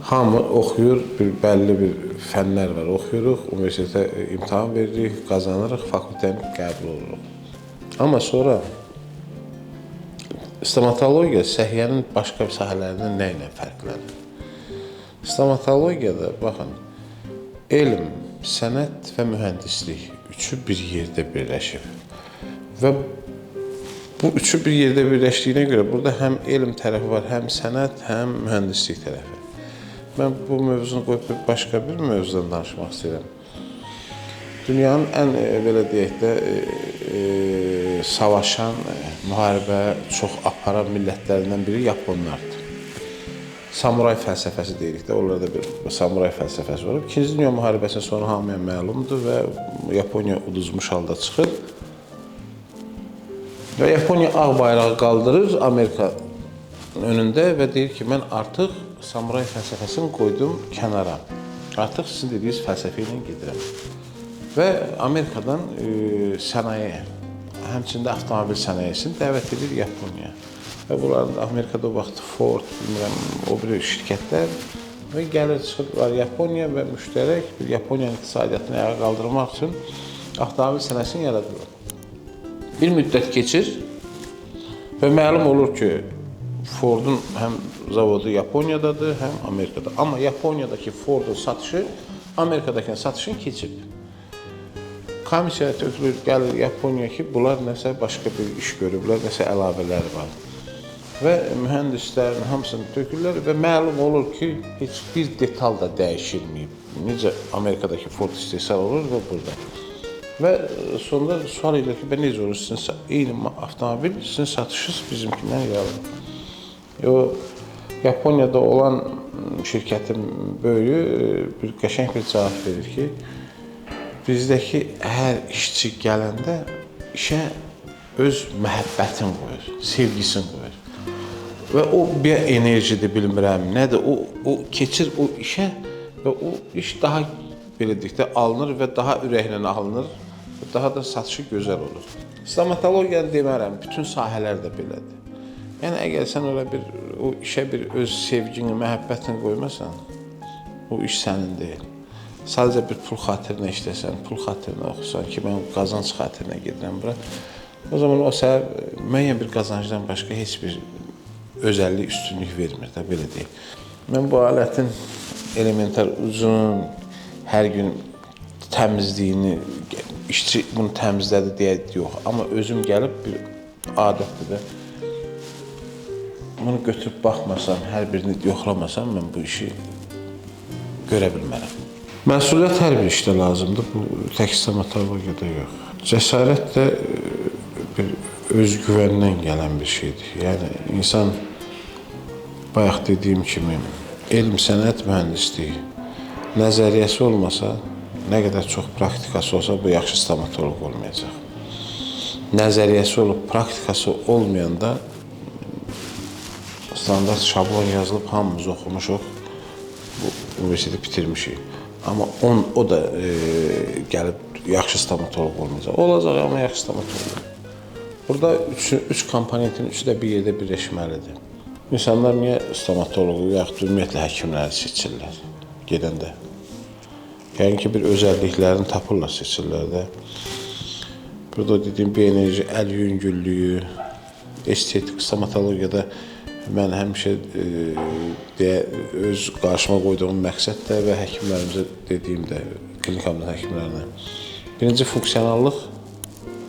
Hamı oxuyur, bəlli bir fənlər var, oxuyuruq, universitetə imtahan veririk, qazanırıq, fakültəni qəbul oluruq. Amma sonra stomatologiya səhiyyənin başqa sahələrindən nə ilə fərqlənir? Stomatologiyada, baxın, elm, sənət və mühəndislik üçü bir yerdə birləşib. Və bu üçü bir yerdə birləşdiyinə görə burada həm elm tərəfi var, həm sənət, həm mühəndislik tərəfi. Mən bu mövzunu qoyub başqa bir mövzudan danışmaq istəyirəm. Dünyanın ən, belə deyək də, savaşan, müharibə çox aparan millətlərindən biri Yaponlardır. Samuray fəlsəfəsi deyirik də, onlarda bir samuray fəlsəfəsi var. İkinci Dünya müharibəsindən sonra hamıya məlumdur və Yaponiya uduzmuş halda çıxır. Və Yaponiya ağ bayrağı qaldırır Amerika önündə və deyir ki, mən artıq samuray fəlsəfəsini qoydum kənara. Artıq sizin dediyiniz fəlsəfə ilə gedirəm. Və Amerikadan sənaye, həmçində avtomobil sənayesini dəvət edir Yaponiya. Və bunların Amerikada o vaxt Ford, bilmirəm, o bir şirkətlər və gəlir çıxırlar Yaponiya və müştərək bir Yaponiyanın iqtisadiyyatını ayağa qaldırmaq üçün avtomobil sənayesini yaradırlar. Bir müddət keçir və məlum olur ki, Ford'un həm zavodu Yaponiyadadır, həm Amerikada. Amma Yaponiyadakı Ford'un satışı Amerikadakının satışını keçib. Komisiya tökülür, gəlir Yaponiya ki, bunlar nəsə başqa bir iş görüblər, nəsə əlavələri var. Və mühəndislərin hamısını tökürlər və məlum olur ki, heç bir detal da dəyişilməyib. Necə Amerikadakı Ford istehsal olur və burada. Və sonunda sual edir ki, necə olur, sizin eyni avtomobil, sizin satışınız bizimkindən yalan. Yaponiyada olan şirkətin böyüyü bir qəşəng bir cavab verir ki, bizdəki hər işçi gələndə işə öz məhəbbətini qoyur, sevgisini qoyur. Və o bir enerjidir, bilmirəm, nədir, o keçir o işə və o iş daha belə deyək də alınır və daha ürəklə alınır və daha da satışı gözəl olur. Stomatologiyanı demərəm, bütün sahələr də belədir. Yəni, əgər sən ora o işə bir öz sevgini, məhəbbətini qoymasan, o iş sənin deyil. Sadəcə bir pul xatirinə işləsən, pul xatirinə oxusan ki, mən qazanc xatirinə gedirəm bura. O zaman o sənə müəyyən bir qazancdan başqa heç bir özəllik, üstünlük vermir də, belə deyil. Mən bu alətin elementar uzun, hər gün təmizliyini, işçi bunu təmizlədi deyə yox. Amma özüm gəlib bir adətdir də. Bunu götürüb baxmasam, hər birini yoxlamasam, mən bu işi görə bilmərəm. Məsuliyyət hər bir işdə lazımdır, bu tək stomatologiyada yox. Cəsarət də bir özgüvəndən gələn bir şeydir. Yəni, insan, bayaq dediyim kimi, elm, sənət, mühəndisliyi, nəzəriyyəsi olmasa, nə qədər çox praktikası olsa, bu yaxşı stomatoloq olmayacaq. Nəzəriyyəsi olub, praktikası olmayanda, standart şablon yazılıb, hamımız oxumuşuq, bu universiteti bitirmişik. Amma o da gəlib yaxşı stomatoloq olmayacaq. Olacaq, amma yaxşı stomatoloq. Burada üç komponentin üçü də bir yerdə birləşməlidir. İnsanlar niyə stomatoloqu, yaxud ümumiyyətlə həkimləri seçirlər gedəndə? Yəni ki, bir özəlliklərini tapırlar, seçirlər də. Burada dediyim bir enerji, əl yüngüllüyü, estetik, stomatologiyada mən həmişə öz qarşıma qoyduğum məqsəd də və həkimlərimizə dediyim də, klinikamda həkimlərinə. Birinci, funksionallıq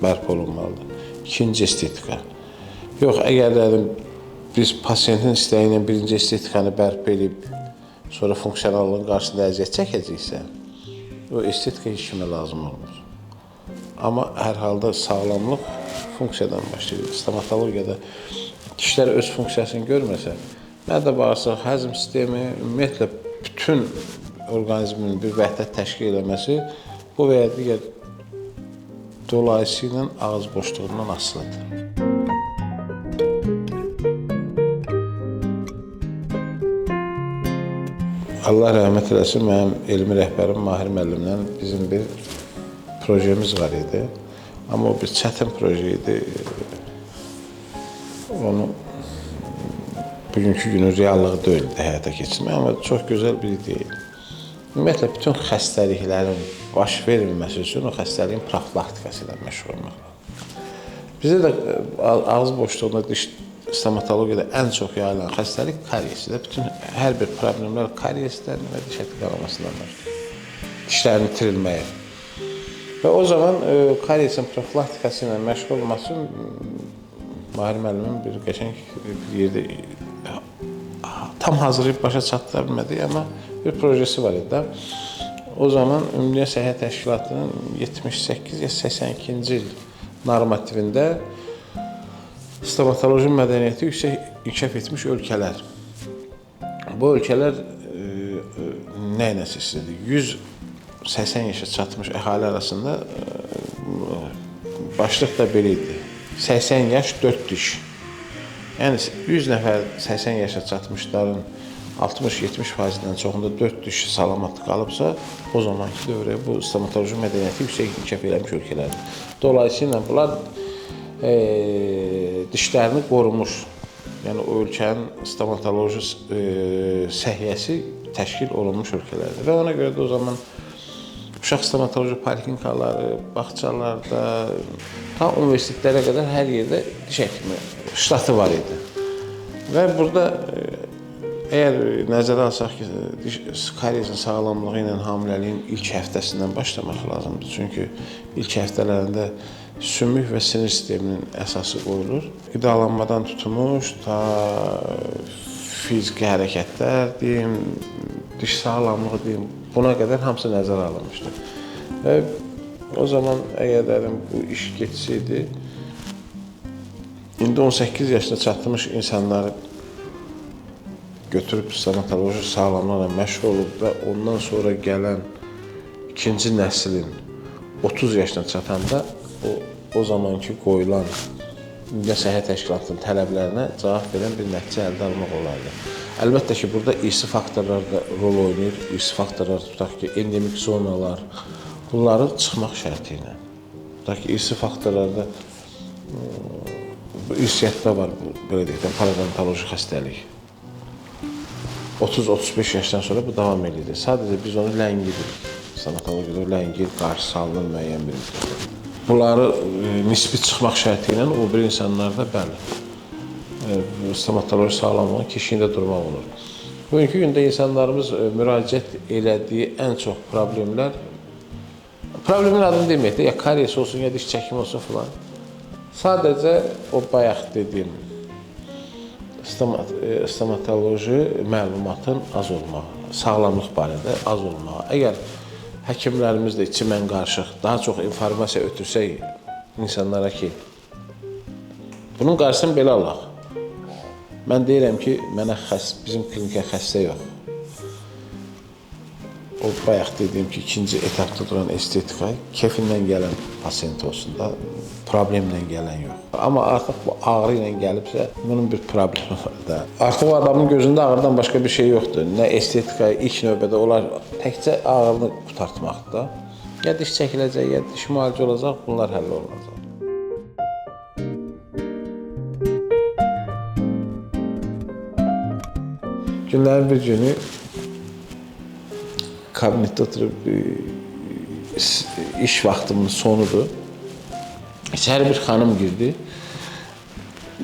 bərpa olunmalıdır. İkinci, estetika. Yox, əgər biz pasiyentin istəyi ilə birinci estetikanı bərpa edib, sonra funksionallığın qarşısında əziyyət çəkəcəksə, o estetika heç kimə lazım olmur. Amma hər halda sağlamlıq funksiyadan başlayır. Stomatologiyada dişlər öz funksiyasını görməsə, mədə bağırsaq, həzm sistemi, ümumiyyətlə bütün orqanizmin bir vəhdət təşkil eləməsi bu və ya digər dolayısıyla ağız boşluğundan asılıdır. Allah rəhmət eləsin, mənim elmi rəhbərim Mahir müəllimlə bizim bir projemiz var idi. Amma o bir çətin proje idi. Onu bugünkü günün reallığı deyildi həyata keçirmək, amma çox gözəl bir ideya idi. Ümumiyyətlə, bütün xəstəliklərin baş verilməsi üçün o xəstəliyin profilaktikası ilə məşğul olmaq lazımdır. Bizdə də ağız boşluğunda diş stomatologiyada ən çox yayılan xəstəlik karyesdir. Bütün hər bir problemlər karyesdən və diş əti qanamasından başlayır. Dişlərin itirilməyi. Və o zaman karyesin profilaktikası ilə məşğul olması üçün Mahir müəllimin bir qəşəng bir yerdə tam hazırlayıb başa çatdıra bilmədik, amma bir projesi var idi. O zaman Ümumdünya Səhiyyə Təşkilatının 78 ya 82-ci il normativində stomatoloji mədəniyyəti yüksək inkişaf etmiş ölkələr. Bu ölkələr nə ilə seçildi? 180 yaşa çatmış əhali arasında başlıq da belə idi. 80 yaş 4 diş. Yəni 100 nəfər 80 yaşa çatmışların 60-70%-dən çoxunda 4 diş salamat qalıbsa, o zamanki dövrə bu stomatoloji mədəniyyəti yüksək inkişaf etmiş ölkələrdir. Dolayısıyla bunlar dişlərini qorumuş, yəni o ölkənin stomatoloji səhiyyəsi təşkil olunmuş ölkələrdir. Və ona görə də o zaman uşaq stomatoloji poliklinikaları, bağçalarda, ta universitetlərə qədər hər yerdə diş həkimi ştatı var idi. Və burada əgər nəzərə alsaq ki, karyesin sağlamlığı ilə hamiləliyin ilk həftəsindən başlamaq lazımdır. Çünki ilk həftələrində sümük və sinir sisteminin əsası qoyulur. Qidalanmadan tutmuş, ta fiziki hərəkətlər deyim, diş sağlamlığı deyim, buna qədər hamısı nəzərə alınmışdır. Və o zaman əgər bu iş geçsəydi, indi 18 yaşına çatmış insanları götürüb stomatoloji sağlamlıqla məşğul olub və ondan sonra gələn ikinci nəslin 30 yaşına çatanda o zamanki qoyulan Ümumdünya Səhiyyə Təşkilatının tələblərinə cavab verən bir nəticə əldə almaq olardı. Əlbəttə ki, burada irsi faktorlar da rol oynayır. İrsi faktorlar tutaq ki, endemik zonalar, bunları çıxmaq şərti ilə. Tutaq ki, irsi faktorlarda irsiyyətdə var, belə deyək də, parodontoloji xəstəlik. 30-35 yaşdan sonra bu davam edir. Sadəcə biz onu ləngidirik. Stomatologiyada ləngir, qarşı salınır müəyyən bir müddətdə. Bunları nisbi çıxmaq şərti ilə o bir insanlarda bəli, stomatoloji sağlamlığın keşiyində durmaq olur. Bugünkü gündə insanlarımız müraciət elədiyi ən çox problemin adını deməyək də, ya karyes olsun, ya diş çəkimi olsun filan. Sadəcə o bayaq dediyim stomatoloji məlumatın az olmağı, sağlamlıq barədə az olmağı. Əgər həkimlərimiz də içimən qarışıq, daha çox informasiya ötürsək insanlara ki, bunun qarşısını belə alaq. Mən deyirəm ki, mənə bizim klinikə xəstə yox. O bayaq dediyim ki, ikinci etapda duran estetika, kefindən gələn pasiyent olsun da, problemlə gələn yox. Amma artıq bu ağrı ilə gəlibsə, bunun bir problemi var da. Artıq o adamın gözündə ağrıdan başqa bir şey yoxdur. Nə estetika ilk növbədə olar, təkcə ağrını qutartmaqda. Ya diş çəkiləcək, ya diş müalicə olacaq, bunlar həll olunacaq. Günlərin bir günü kabinetdə oturub iş vaxtımın sonudur. İçəri bir xanım girdi,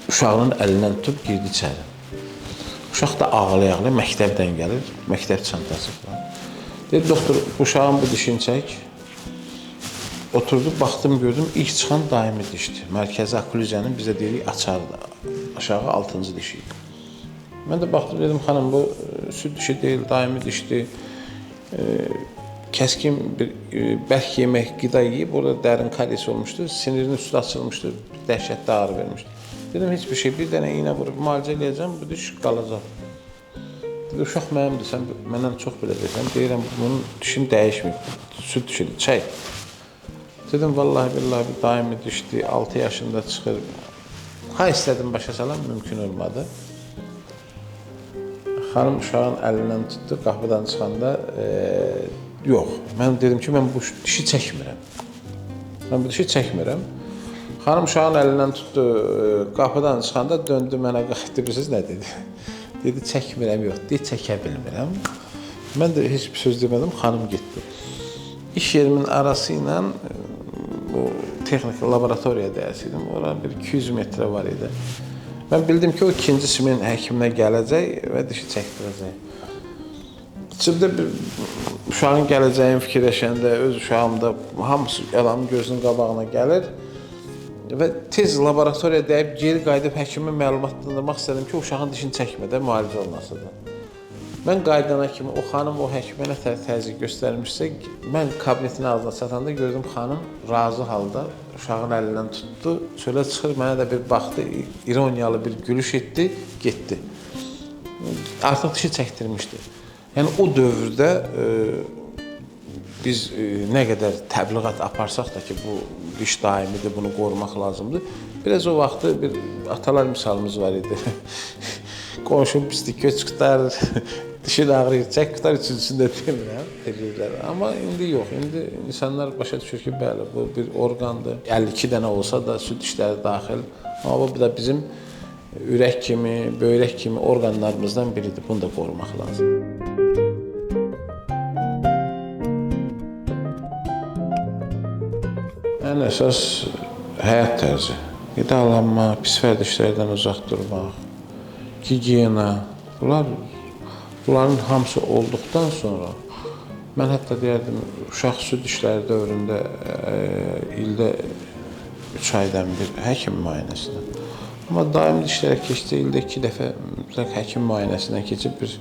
uşağının əlindən tutub girdi içəri. Uşaq da ağlaya-ağlaya məktəbdən gəlir, məktəb çantası falan. Dedi, doktor, uşağın bu dişini çək. Oturdu, baxdım, gördüm, ilk çıxan daimi dişdir. Mərkəzi okkluziyanın bizə deyirik açardı, aşağı 6-cı dişi. Mən də baxdım, dedim, xanım, bu süd dişi deyil, daimi dişdir. Kəskin bir bərk yemək, qida yeyib, orada dərin karyes olmuşdur, sinirin üstü açılmışdır, dəhşətli ağrı vermişdir. Dedim, heç bir şey, bir dənə iynə vurub müalicə eləyəcəm, bu diş qalacaq. Dedi, uşaq mənimdir, sən məndən çox biləcəksən, deyirəm, bunun dişini dəyişməyib, süd dişidir, çək. Dedim, vallahi billahi bir daimi dişdir, 6 yaşında çıxır. Ha istədim başa salam, mümkün olmadı. Xanım uşağın əlindən tutdu, qapıdan çıxanda yox. Mən dedim ki, mən bu dişi çəkmirəm. Mən bu dişi çəkmirəm. Xanım uşağın əlindən tutdu, qapıdan çıxanda döndü mənə, bilirsiniz nə dedi? Dedi, çəkmirəm, yox, dedi, çəkə bilmirəm. Mən də heç bir söz demədim, xanım getdi. İş yerimin arası ilə bu texniki laboratoriya dəyəsiydim. Ora bir 200 metrə var idi. Mən bildim ki, o ikinci smen həkiminə gələcək və dişi çəkdirəcək. İçimdə bir uşağın gələcəyini fikirləşəndə, öz uşağım da hamısı adamın gözünün qabağına gəlir və tez laboratoriya dəyib, geri qayıdıb həkimi məlumatlandırmaq istədim ki, uşağın dişini çəkmədən müalicə olunasıdır. Mən qaydana kimi o xanım o həkimə nə təzyiq göstərmişsə, mən kabinetin ağzına çatanda gördüm xanım razı halda uşağın əlindən tutdu, çölə çıxır, mənə də bir baxdı, ironiyalı bir gülüş etdi, getdi. Artıq dişi çəkdirmişdi. Yəni o dövrdə biz nə qədər təbliğat aparsaq da ki, bu diş daimidir, bunu qorumaq lazımdır. Biraz o vaxtı bir atalar misalımız var idi. Qonşum pislik göç qutar, dişin ağrıyır, çək qutar, üçüncüsündə demirəm, deyirlər. Amma indi yox, indi insanlar başa düşür ki, bəli, bu bir orqandır. 52 dənə olsa da süd dişləri daxil. Amma bu da bizim ürək kimi, böyrək kimi orqanlarımızdan biridir. Bunu da qorumaq lazımdır. Ən əsas həyat tərzi, qidalanma, pis vərdişlərdən uzaq durmaq, gigiyena, bunların hamısı olduqdan sonra mən hətta deyərdim, uşaq süd dişləri dövründə ildə 3 aydan bir həkim müayinəsinə. Amma daimi dişlərə keçdi, ildə 2 dəfə mütləq həkim müayinəsindən keçib bir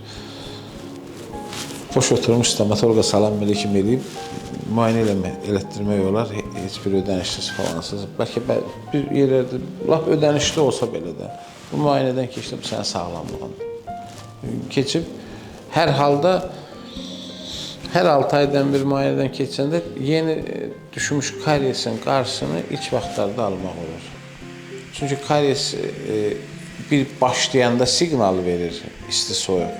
boş oturmuş stomatoloqa salam əleykum eləyib müayinə elətdirmək olar, heç bir ödənişsiz falansız. Bəlkə bir yerlərdə lap ödənişli olsa belə də bu müayinədən keçib sənin sağlamlığın. Keçib hər halda hər 6 aydan bir müayinədən keçəndə yeni düşmüş karyesin qarşısını ilk vaxtlarda almaq olur. Çünki karyes bir başlayanda siqnal verir, isti soyuq.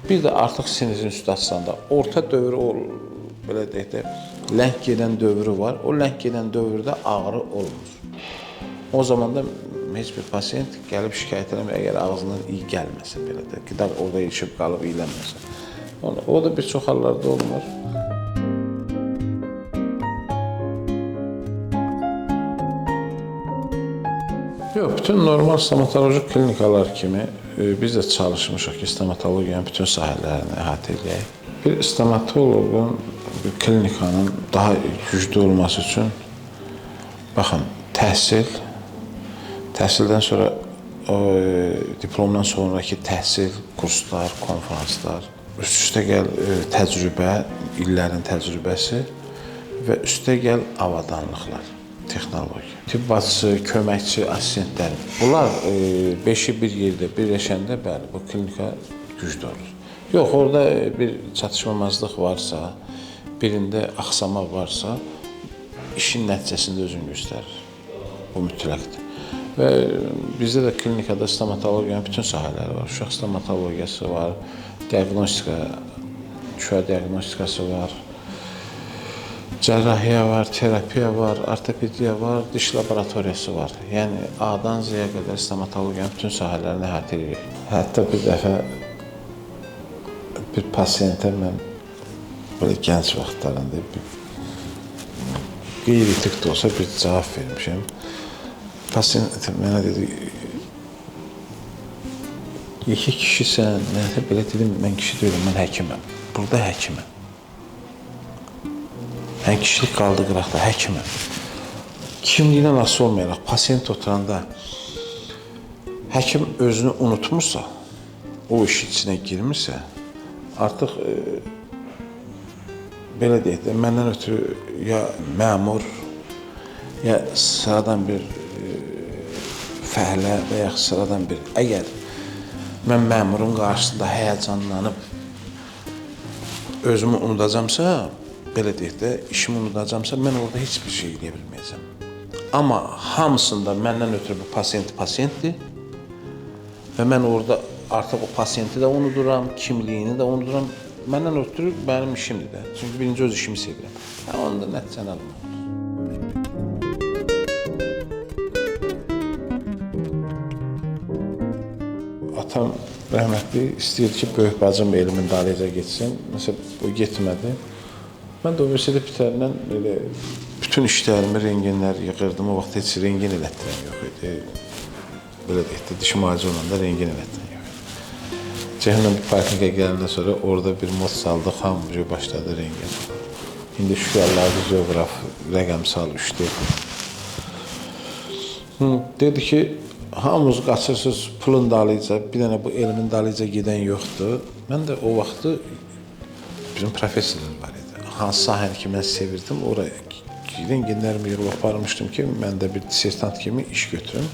Bir də artıq sinizin üstü açsanda orta dövrü belə deyək də lənk gedən dövrü var. O lənk gedən dövrdə ağrı olmur. O zaman da heç bir pasiyent gəlib şikayət eləmir, əgər ağzından iyi gəlməsə belə də, qida orada ilişib qalıb iyilənməsə. O da bir çox hallarda olmur. Yox, bütün normal stomatoloji klinikalar kimi biz də çalışmışıq ki, stomatologiyanın bütün sahələrini əhatə edək. Bir stomatoloqun, bir klinikanın daha güclü olması üçün, baxın, təhsildən sonra, diplomdan sonraki təhsil, kurslar, konferanslar, üstə gəl təcrübə, illərin təcrübəsi və üstə gəl avadanlıqlar, texnologiya. Tibb bacısı, köməkçi, assistentlər, bunlar 5-i bir yerdə birləşəndə, bəli, bu klinika güclü olur. Yox, orada bir çatışmamazlıq varsa, birində axsamaq varsa, işin nəticəsində özünü göstərir. Bu mütləqdir. Və bizdə də klinikada stomatologiyanın bütün sahələri var. Uşaq stomatologiyası var, diaqnostika, şüa diaqnostikası var, cərrahiyyə var, terapiya var, ortopediya var, diş laboratoriyası var. Yəni, A-dan Z-yə qədər stomatologiyanın bütün sahələrini əhatə edirik. Hətta bir dəfə bir pasiyentə mən böyle gənc vaxtlarında qeyri-etik də olsa bir cavab vermişəm. Pasiyent mənə dedi, yekə kişisən, mənə belə dedim, mən kişi deyiləm, mən həkiməm. Burada həkiməm. Mən kişilik qaldı qıraqda, həkiməm. Kimliyindən asılı olmayaraq, pasiyent oturanda həkim özünü unutmursa, o iş içinə girmirsə, artıq belə deyək də, məndən ötürü ya məmur, ya sıradan bir fəhlə və ya sıradan bir, əgər mən məmurun qarşısında həyəcanlanıb özümü unudacamsa, belə deyək də, işimi unudacamsa, mən orada heç bir şey eləyə bilməyəcəm. Amma hamısında məndən ötürü bu pasiyentdir və mən orada artıq o pasiyenti də unuduram, kimliyini də unuduram. Məndən ötürü mənim işimdir də. Çünki birinci öz işimi sevirəm. Onu da nəticəni almaq. Atam rəhmətli istəyirdi ki, böyük bacım elmin dalıyca getsin. Məsələn, o getmədi. Mən də universitet bitərindən elə bütün işlərimi, rengenlər yığırdım. O vaxt heç rengen elətdirən yox idi. Belə deyək də, diş müalicə olanda rengen elətdirən yox idi. Cəhənnəm bir parkinqə gələndən sonra orada bir mod saldıq, hamıca başladı rengen. İndi şükür Allah'a zoqraf, rəqəmsal 3D. Dedi ki, hamınız qaçırsınız pulun dalıyca, bir dənə bu elmin dalıyca gedən yoxdur. Mən də o vaxtı bizim professorlar var idi. Hansı sahəni ki, mən sevirdim, oraya rengenlərimi yığıb aparmışdım ki, mən də bir dissertant kimi iş götürüm.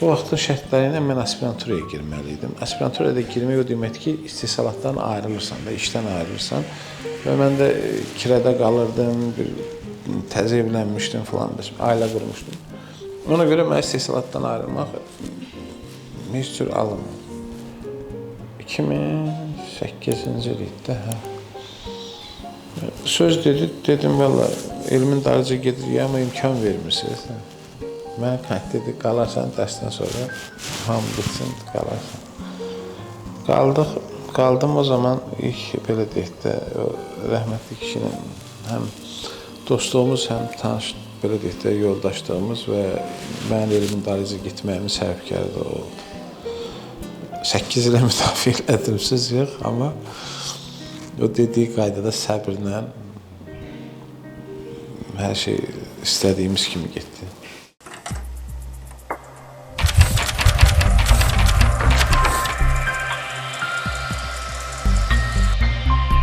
O vaxtın şərtləri ilə mən aspiranturaya girməliydim. Aspiranturaya da girmək o deməkdir ki, istehsalatdan ayrılırsan da, işdən ayrılırsan. Və mən də kirədə qalırdım, təzə evlənmişdim falan, ailə qurmuşdum. Ona görə mən istehsalatdan ayrılmaq heç cür alınmır. 2008-ci ildə, söz dedi, dedim, valla, elmin darıca gedir, amma imkan vermirsiniz. Mən dedi, qalarsan dərsdən sonra, hamı bitsin, qalarsan. Qaldım o zaman, ilk belə deyək də, rəhmətli kişinin həm dostluğumuz, həm tanış, belə deyək də, yoldaşlığımız və mən elmin darıca getməyimin səbəbkarı da oldu. 8 ilə müdafiə elədim, söz yox, amma o dediyi qaydada səbirlə hər şey istədiyimiz kimi getdi.